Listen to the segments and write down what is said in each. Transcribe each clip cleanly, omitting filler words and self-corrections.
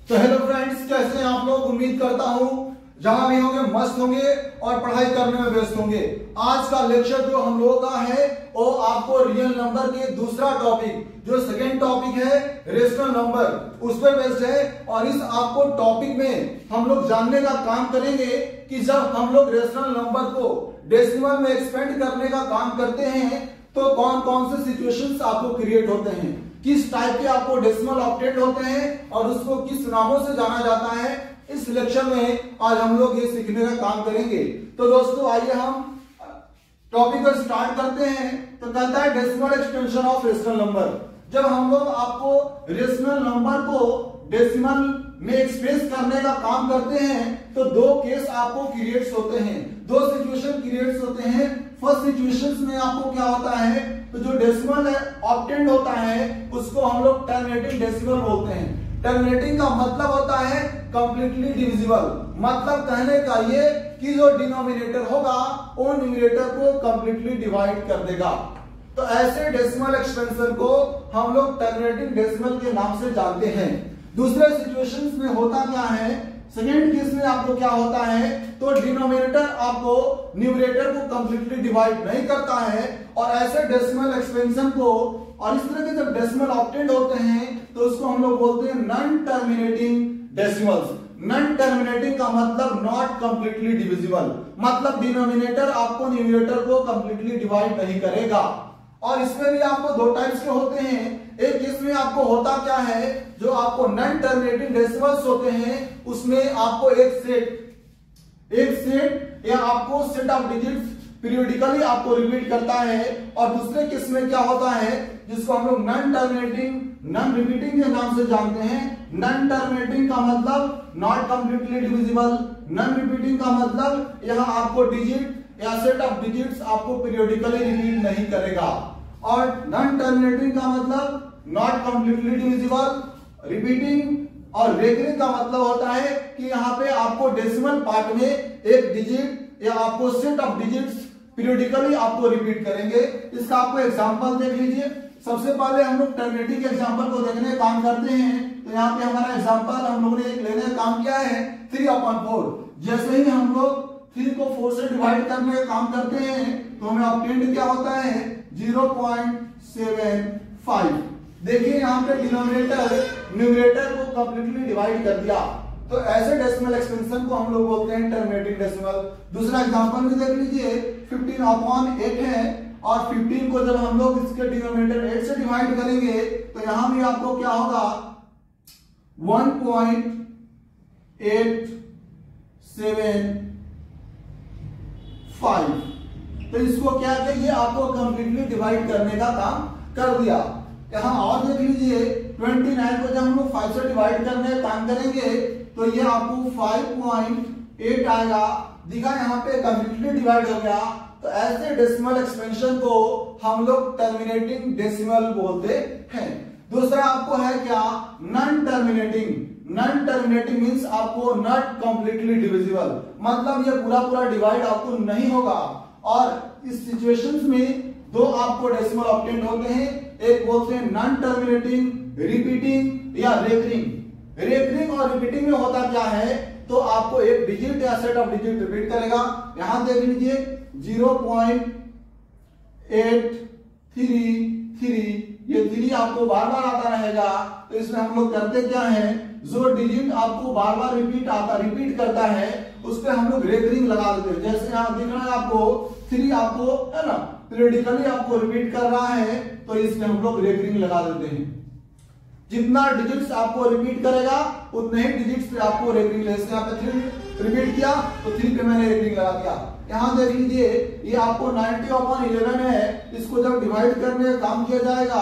तो hello friends, कैसे हैं आप लोग। उम्मीद करता हूं जहां भी होंगे मस्त होंगे और पढ़ाई करने में व्यस्त होंगे। आज का लेक्चर जो हम लोगों का है वो आपको रियल नंबर के दूसरा टॉपिक, जो सेकेंड टॉपिक है रेशनल नंबर, उस पर बेस्ड है। और इस आपको टॉपिक में हम लोग जानने का काम करेंगे कि जब हम लोग रेशनल नंबर को डेसिमल में एक्सपेंड करने का काम करते हैं तो कौन कौन से सिचुएशंस आपको क्रिएट होते हैं, किस टाइप के आपको डेसिमल ऑप्टेंड होते हैं और उसको किस नामों से जाना जाता है। इस लेक्चर में आज हम लोग ये सीखने का काम करेंगे। तो दोस्तों आइए हम टॉपिक को स्टार्ट करते हैं। तो कहता है decimal extension of rational number. जब हम लोग आपको रेशनल नंबर को डेसिमल में एक्सप्रेस करने का काम करते हैं तो दो केस आपको क्रिएट्स होते हैं, दो सिचुएशन क्रिएट्स होते हैं। फर्स्ट सिचुएशंस में आपको क्या होता है, तो जो डेसिमल है ऑब्टेंड होता है उसको हम लोग टर्मिनेटिंग डेसिमल बोलते हैं। टर्मिनेटिंग का मतलब होता है कंप्लीटली डिविजिबल, मतलब कहने का ये कि जो डिनोमिनेटर होगा वो न्यूमरेटर को कंप्लीटली डिवाइड कर देगा। तो ऐसे डेसिमल एक्सपेंशन को हम लोग टर्मिनेटिंग डेसिमल के नाम से जानते हैं। दूसरे सिचुएशंस में होता क्या है, सेकेंड केस में आपको क्या होता है, तो डिनोमिनेटर आपको न्यूमरेटर को कंप्लीटली डिवाइड नहीं करता है और ऐसे डेसिमल एक्सपेंशन को, और इस तरह के जब डेसिमल ऑब्टेंड होते हैं तो उसको हम लोग बोलते हैं non terminating decimals. Non terminating का मतलब नॉट कंप्लीटली डिविजिबल, मतलब डिनोमिनेटर आपको न्यूमरेटर को कंप्लीटली डिवाइड नहीं करेगा। और इसमें भी आपको दो टाइप्स के होते हैं। एक केस में आपको होता क्या है, जो आपको नॉन टर्मिनेटिंग डेसिमल्स होते हैं उसमें आपको एक सेट या आपको सेट ऑफ डिजिट्स पीरियोडिकली आपको रिपीट करता है। और दूसरे केस में क्या होता है, जिसको हम लोग नॉन टर्मिनेटिंग नॉन रिपीटिंग के नाम से जानते हैं। नॉन टर्मिनेटिंग का मतलब not completely divisible, non repeating का मतलब यहाँ आपको डिजिट या सेट ऑफ डिजिट्स आपको पीरियोडिकली रिपीट नहीं करेगा। और नॉन टर्मिनेटिंग का मतलब नॉट कंप्लीटली डिविजिबल, रिपीटिंग और रेकरिंग का मतलब होता है कि यहाँ पे आपको डेसिमल पार्ट में एक डिजिट या आपको सेट ऑफ डिजिट्स पीरियोडिकली आपको रिपीट करेंगे। इसका आपको एग्जांपल देख लीजिए। सबसे पहले हम लोग टर्मिनेटिंग के एग्जांपल को देखने का काम करते हैं। तो यहाँ पे हमारा एग्जांपल हम लोगों ने एक लेने का काम किया है 3/4। जैसे ही हम लोग 3 को 4 से डिवाइड करने का काम करते हैं तो हमें ऑब्टेंड क्या होता है 0.75। देखिए यहाँ पे डिनोमिनेटर न्यूमरेटर को कंप्लीटली डिवाइड कर दिया। तो ऐसे डेसिमल एक्सपेंशन को हम लोग बोलते हैं टर्मिनेटिंग डेसिमल। दूसरा एग्जांपल भी देख लीजिए, 15/8 है और 15 को जब हम लोग इसके डिनोमिनेटर 8 से डिवाइड करेंगे तो यहां भी आपको क्या होगा 1.875। तो इसको क्या है, ये आपको कंप्लीटली डिवाइड करने का काम कर दिया। यहां और देख लीजिए 29 को जब हम लोग 5 से डिवाइड करने का काम करेंगे तो ये आपको 5.8 आएगा। दिखा यहाँ पे कंप्लीटली डिवाइड हो गया। तो ऐसे डेसिमल एक्सपेंशन को हम लोग टर्मिनेटिंग डेसिमल बोलते हैं। दूसरा आपको है क्या, non terminating. Non terminating means आपको नॉट कंप्लीटली डिविजिबल, मतलब ये पूरा डिवाइड आपको नहीं होगा। और इस सिचुएशंस में दो आपको डेसिमल ऑब्टेंड होते हैं, एक बोलते हैं नॉन टर्मिनेटिंग, रिपीटिंग या रेकरिंग। रेकरिंग और रिपीटिंग में होता क्या है, तो आपको एक डिजिट या सेट ऑफ डिजिट रिपीट करेगा। यहां देख लीजिए 0.833, ये 3 आपको बार बार आता रहेगा। तो इसमें हम लोग करते क्या है, जो डिजिट आपको बार बार रिपीट करता है उस पर हम लोग रेकरिंग लगा देते हैं। जैसे यहाँ दिख रहा है आपको 3 आपको है ना पीरियडिकली आपको रिपीट कर रहा है, तो इसमें हम लोग रेकरिंग लगा देते हैं। जितना डिजिट्स आपको रिपीट करेगा उतने ही डिजिट्स पे आपको रेकरिंग, जैसे यहाँ पे 3 रिपीट किया तो 3 पे मैंने रेकरिंग लगा दिया। यहाँ देख लीजिए ये आपको 90/11 है, इसको जब डिवाइड करने का काम किया जाएगा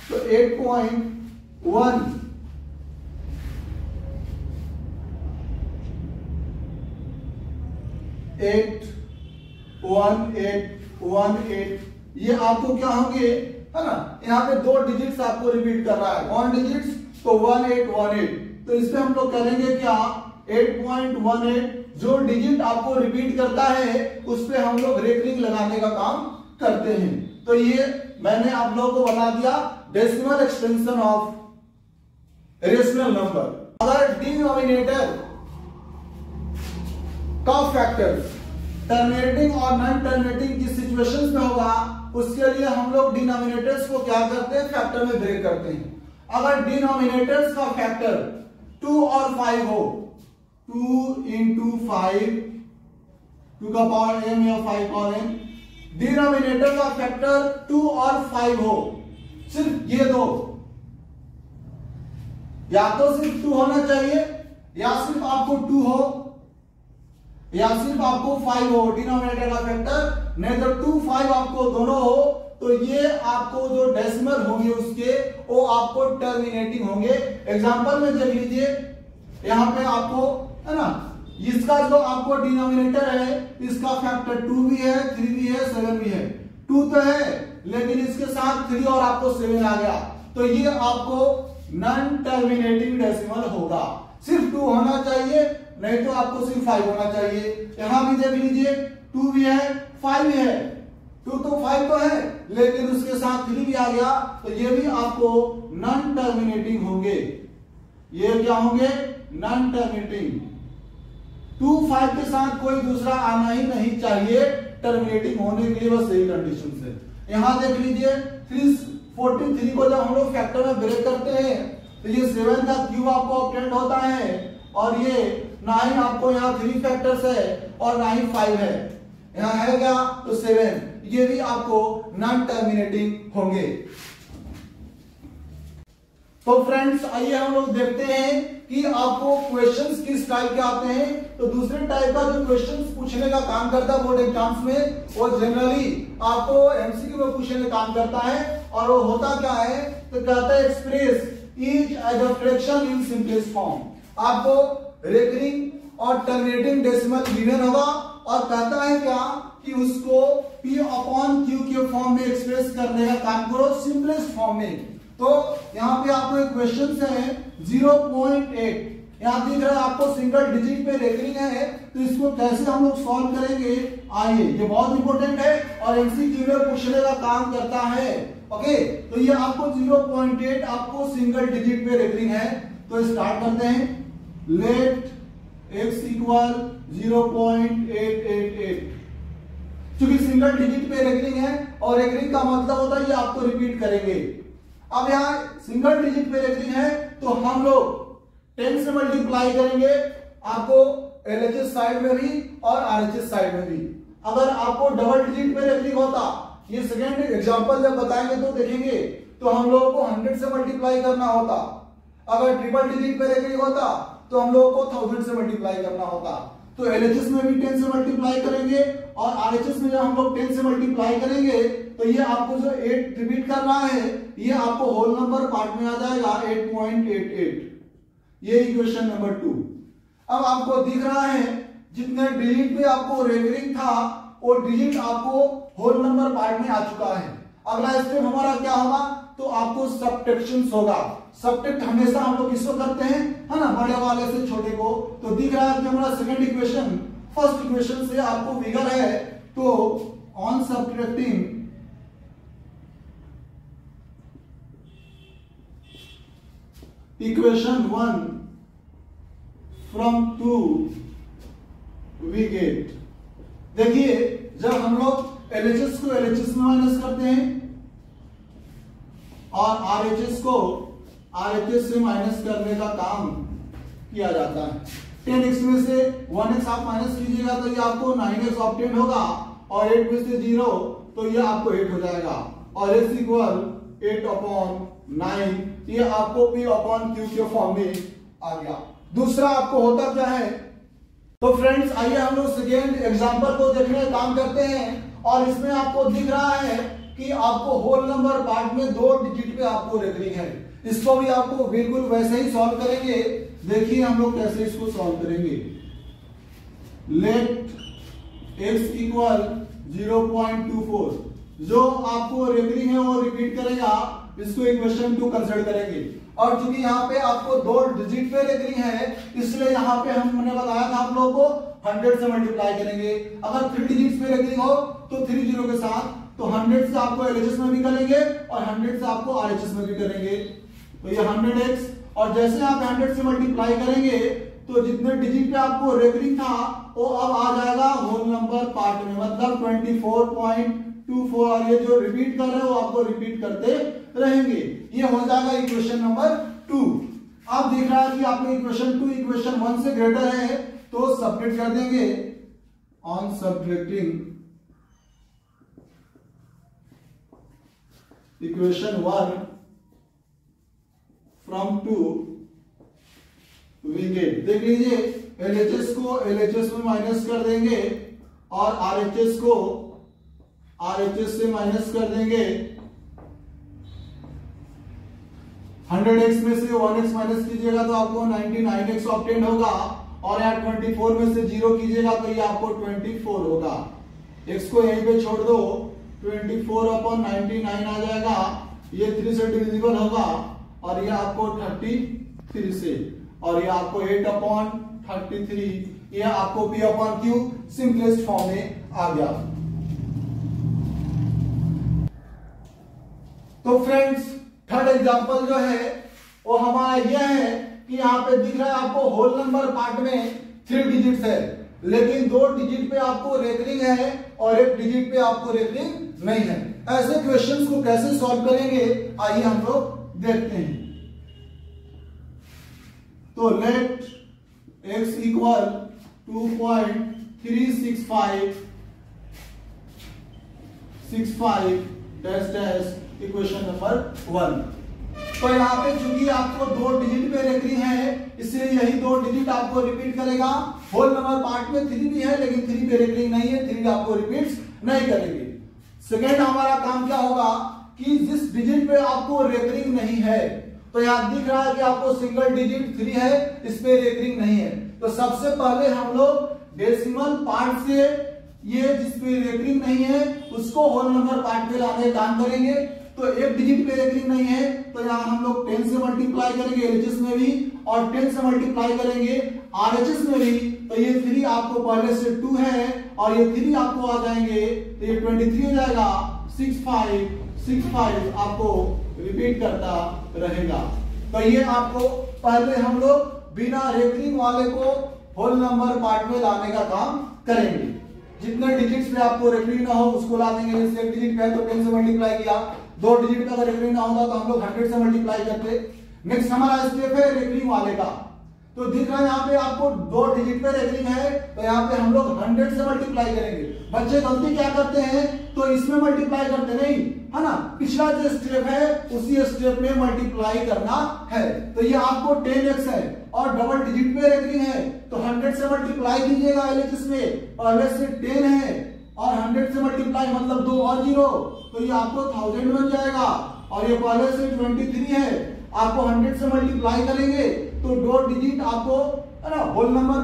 तो 8.1818 ये आपको क्या होंगे, है ना। यहाँ पे 2 डिजिट्स आपको रिपीट कर रहा है, 1 डिजिट्स तो 1818। तो इसमें हम लोग करेंगे क्या, 8.18 जो डिजिट आपको रिपीट करता है उस पे हम लोग रेकरिंग लगाने का काम करते हैं। तो ये मैंने आप लोगों को बता दिया decimal extension of rational number. अगर डिनोमिनेटर का फैक्टर टर्मिनेटिंग और नॉन टर्मिनेटिंग की सिचुएशंस में होगा, उसके लिए हम लोग डिनोमिनेटर्स को क्या करते हैं, फैक्टर में ब्रेक करते हैं। अगर डिनोमिनेटर्स का फैक्टर 2 और 5 हो, 2 into 5 2 का पावर m या 5 पावर n, डिनोमिनेटर का फैक्टर 2 और 5 हो, सिर्फ ये दो, या तो सिर्फ 2 होना चाहिए, या सिर्फ आपको 2 हो, या सिर्फ आपको 5 हो डिनोमिनेटर का फैक्टर, नहीं तो 2 5 आपको दोनों हो, तो ये आपको जो डेसिमल होंगे उसके वो आपको टर्मिनेटिंग होंगे। एग्जांपल में देख लीजिए, यहां पे आपको है ना, इसका जो आपको डिनोमिनेटर है इसका फैक्टर 2 भी है, 3 भी है, 7 भी है। 2 तो है लेकिन इसके साथ 3 और आपको 7 आ गया, तो ये आपको नॉन टर्मिनेटिंग डेसिमल होगा। सिर्फ 2 होना चाहिए, नहीं तो आपको सिर्फ 5 होना चाहिए। यहां भी देख लीजिए, 2 भी है, 5 भी है, 2 तो 5 तो है लेकिन उसके साथ 3 भी आ गया, तो ये भी आपको नॉन टर्मिनेटिंग होंगे। ये क्या होंगे, नॉन टर्मिनेटिंग। 2 5 के साथ कोई दूसरा आना ही नहीं चाहिए टर्मिनेटिंग होने के लिए, बस यही कंडीशन से। यहां देख लीजिए 343 को जब हम लोग फैक्टर में ब्रेक करते हैं तो ये 7 का क्यूब आपको ऑब्टेंड होता है, और ये 9 आपको यहाँ 3 फैक्टर्स है और 9 5 है, यहाँ है क्या, तो 7, ये भी आपको नॉन टर्मिनेटिंग होंगे। तो फ्रेंड्स आइए हम लोग देखते हैं कि आपको क्वेश्चंस किस टाइप के आते हैं। तो दूसरे टाइप का जो क्वेश्चंस पूछने का काम करता है बोर्ड एग्जाम्स में, वो जनरली आपको एमसीक्यू में पूछने का काम करता है, और वो होता क्या है, तो कहता है express each as a fraction in simplest form. आपको रेकरिंग और टर्मिनेटिंग डेसिमल गिवन होगा, और कहता है क्या कि उसको P अपॉन Q के फॉर्म में एक्सप्रेस करने का काम करो सिंपलेस्ट फॉर्म में। तो यहाँ पे आपको एक क्वेश्चन है 0.8, यहाँ दिख रहा है आपको सिंगल डिजिट पे रेकरिंग है, तो इसको कैसे हम लोग सॉल्व करेंगे, आइए, ये बहुत इंपॉर्टेंट है और एमसीक्यू में पूछने का काम करता है। ओके, तो ये आपको 0.8 आपको सिंगल डिजिट पे रेकरिंग है। तो स्टार्ट करते हैं, लेट x इक्वल 0.888, क्योंकि सिंगल डिजिट पे रेकरिंग है और रेकरिंग का मतलब होता है ये आपको रिपीट करेंगे। अब यहाँ सिंगल डिजिट पे रेकरिंग है तो हम लोग 10 से मल्टीप्लाई करेंगे, आपको LHS साइड में भी और RHS साइड में भी। अगर आपको डबल डिजिट पे रेकरिंग होता, ये सेकेंड एग्जांपल जब बताएंगे तो देखेंगे, तो हम लोगों को 100 से मल्टीप्लाई करना होता। अगर ट्रिपल डिजिट पे रेकरिंग होता तो हम लोगों को 1000 से मल्टीप्लाई करना होता। तो LHS में भी 10 से मल्टीप्लाई करेंगे, और RHS में जब हम लोग 10 से मल्टीप्लाई करेंगे तो ये आपको जो 8 रिपीट कर रहा है ये आपको होल नंबर पार्ट में आ जाएगा 8.88। ये इक्वेशन नंबर 2। अब आपको दिख रहा है जितने डिजिट पे आपको रेकरिंग था वो डिजिट आपको होल नंबर पार्ट में आ चुका है। अगला स्टेप हमारा क्या होगा, तो आपको सब्ट्रैक्शन होगा। सब्ट्रैक्ट हमेशा हम लोग किसको करते हैं, है ना, बड़े वाले से छोटे को। तो दिख रहा है कि हमारा सेकंड इक्वेशन फर्स्ट इक्वेशन से आपको फिगर है, तो on subtracting equation 1 from 2 we get, देखिए जब हम लोग LHS को LHS में माइनस करते हैं और RHS को RHS से माइनस करने का काम किया जाता है। 10x में से 1x आप माइनस कीजिएगा तो ये आपको 9x ऑब्टेन होगा, और 8 में से 0 तो ये आपको 8 हो जाएगा, और x इक्वल 8/9, ये आपको P अपॉन Q के फॉर्म में आ गया। दूसरा आपको होता क्या है, तो फ्रेंड्स आइए हम लोग सेकेंड एग्जांपल को देखने का काम करते हैं, और इसमें आपको दिख रहा है कि आपको होल नंबर पार्ट में 2 डिजिट पे आपको रेकरिंग है। इसको भी आपको बिल्कुल वैसे ही सॉल्व करेंगे। देखिए हम लोग कैसे इसको सॉल्व करेंगे। लेट x इक्वल 0.24, जो आपको रेकरिंग है वो रिपीट करेगा, इसको इक्वेशन 2 कंसीडर करेंगे। और चूंकि यहाँ पे आपको 2 डिजिट पे रेकरिंग है, इसलिए यहाँ पे हमने बताया था आप लोगों को 100 से मल्टीप्लाई करेंगे। अगर 3 डिजिट पे रेकरिंग हो तो 3 0 के साथ, तो 100 से आपको LHS में भी करेंगे और 100 से आपको RHS में भी करेंगे। तो ये 100x और जैसे आप 100 से मल्टीप्लाई करेंगे तो जितने डिजिट पे आपको रेकरिंग था वो अब आ जाएगा होल नंबर पार्ट में, मतलब 24.24, और ये जो रिपीट कर रहे हो आपको रिपीट करते रहेंगे। ये हो जाएगा इक्वेशन नंबर 2। आप देख रहा है कि आपको इक्वेशन 2 इक्वेशन 1 से ग्रेटर है तो सब्ट्रैक्ट कर देंगे। On subtracting equation 1 from 2 we get, देख लीजिए LHS को LHS में माइनस कर देंगे और RHS को RHS से माइनस कर देंगे। 100x में से 1x माइनस कीजिएगा तो आपको 99x ऑब्टेन होगा, और यहाँ 24 में से 0 कीजिएगा तो ये आपको 24 होगा। x को यहीं पे छोड़ दो, 24/99 आ जाएगा, ये 3 से डिविजिबल होगा, और ये आपको 33 से, और ये आपको 8/33, ये आपको P/Q सिंपलेस्ट फॉर्म में आ गया। तो फ्रेंड्स थर्ड एग्जांपल जो है वो हमारा यह है कि यहाँ पे दिख रहा है आपको होल नंबर पार्ट में 3 डिजिट्स है, लेकिन 2 डिजिट पे आपको रेकरिंग है और 1 डिजिट पे आपको रेकरिंग नहीं है। ऐसे क्वेश्चंस को कैसे सॉल्व करेंगे आइए हम लोग देखते हैं। तो let x equal 2.365 dash dash equation number 1। तो यहाँ पे चूंकि आपको 2 डिजिट पे रेकरिंग है इसलिए यही 2 डिजिट आपको रिपीट करेगा। होल नंबर पार्ट में 3 भी है लेकिन 3 पे रेकरिंग नहीं है, 3 आपको रिपीट नहीं करेंगे। सेकेंड हमारा काम क्या होगा कि जिस डिजिट पे आपको रेकरिंग नहीं है, तो यहाँ दिख रहा है कि आपको सिंगल डिजिट 3 है, इस पे रेकरिंग नहीं है, तो सबसे पहले हम लोग डेसिमल पार्ट से ये जिस पे रेकरिंग नहीं है उसको होल नंबर पार्ट पे लाने का काम करेंगे। तो 1 डिजिट पे रेकरिंग नहीं है तो यहाँ हम लोग 10 से मल्टीप्लाई करेंगे LHS में भी, और 10 से मल्टीप्लाई करेंगे RHS में भी, तो ये 3 आपको पहले से 2 है और ये 3 आपको आ जाएंगे तो ये 23 हो जाएगा। 65 आपको रिपीट करता रहेगा। तो ये आपको पहले हम लोग बिना रेकरिंग वाले को होल नंबर पार्ट में लाने का काम करेंगे। जितने डिजिट्स पे आपको रेकरिंग ना हो उसको ला देंगे। जैसे 1 डिजिट पे है तो 10 से मल्टीप्लाई किया, 2 डिजिट का अगर रेकरिंग ना होगा तो हम लोग 100 से मल्टीप्लाई करते। नेक्स्ट हमारा स्टेप है रेकरिंग वाले का। तो दिख रहा है यहाँ पे आपको 2 डिजिट पे रेकरिंग है तो यहाँ पे हम लोग 100 से मल्टीप्लाई करेंगे। बच्चे गलती क्या करते हैं तो इसमें मल्टीप्लाई करते नहीं है ना, पिछला जो स्टेप है उसी स्टेप में मल्टीप्लाई करना है। तो ये आपको 10x है और डबल डिजिट पे रेकरिंग है तो 100 से मल्टीप्लाई कीजिएगा LHS में, पहले से 10 है और 100 से मल्टीप्लाई मतलब 2 और 0 तो ये आपको 1000 बन जाएगा, और ये पहले से 23 है, आपको 100 से मल्टीप्लाई करेंगे तो 2 डिजिट आपको है ना होल नंबर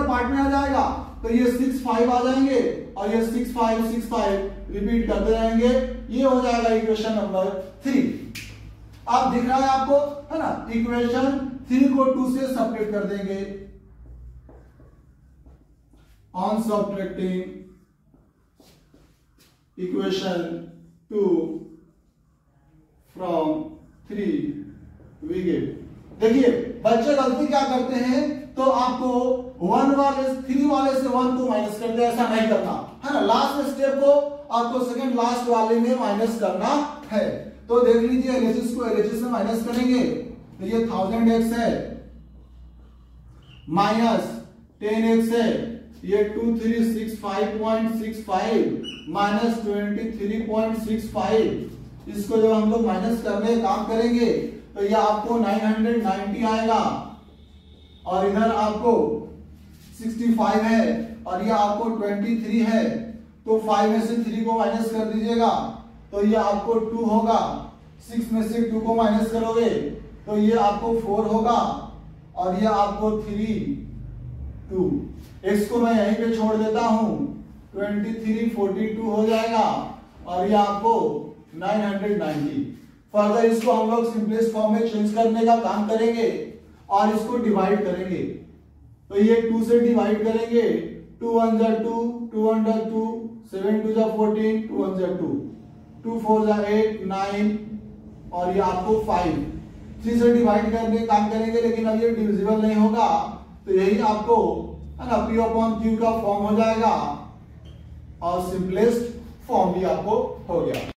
पार्ट में आ जाएगा, तो ये 65 आ जाएंगे और ये 65 रिपीट करते रहेंगे। ये हो जाएगा इक्वेशन नंबर 3। आप दिख रहा है आपको है ना, इक्वेशन 3 को 2 से सब्ट्रैक्ट कर देंगे। On subtracting equation 2 from 3 we get. देखिए बच्चे गलती क्या करते हैं तो आपको 3 वाले से 1 को माइनस कर दे, ऐसा नहीं करना है ना। लास्ट स्टेप को आपको सेकंड लास्ट वाले में माइनस करना है। तो देख लीजिए LHS को LHS में माइनस करेंगे तो ये 1000x है माइनस 10x है, ये 2365.65 माइनस 23.65, इसको जब हम लोग माइनस करने का काम करेंगे तो ये आपको 990 आएगा, और इधर आपको 65 है और ये आपको 23 है, तो 5 में से 3 को माइनस कर दीजिएगा तो ये आपको 2 होगा। 6 में से 2 को माइनस करोगे तो ये आपको 4 होगा, और ये आपको 3 2। x को मैं यहीं पे छोड़ देता हूं, 23 42 हो जाएगा, और ये आपको 990। फर्दर इसको हम लोग सिंपलेस्ट फॉर्म में चेंज करने का काम करेंगे और इसको डिवाइड करेंगे। तो ये 2 से डिवाइड करेंगे, 2 1 जा 2, 2 1 जा 2, 7 2 जा 14, 2 1 जा 2, 2 4 जा 8 9, और ये आपको 5 3 से डिवाइड करने काम करेंगे, लेकिन अब ये डिविजिबल नहीं होगा, तो यही आपको है ना P अपॉन Q का फॉर्म हो जाएगा और सिंपलेस्ट फॉर्म भी आपको हो गया।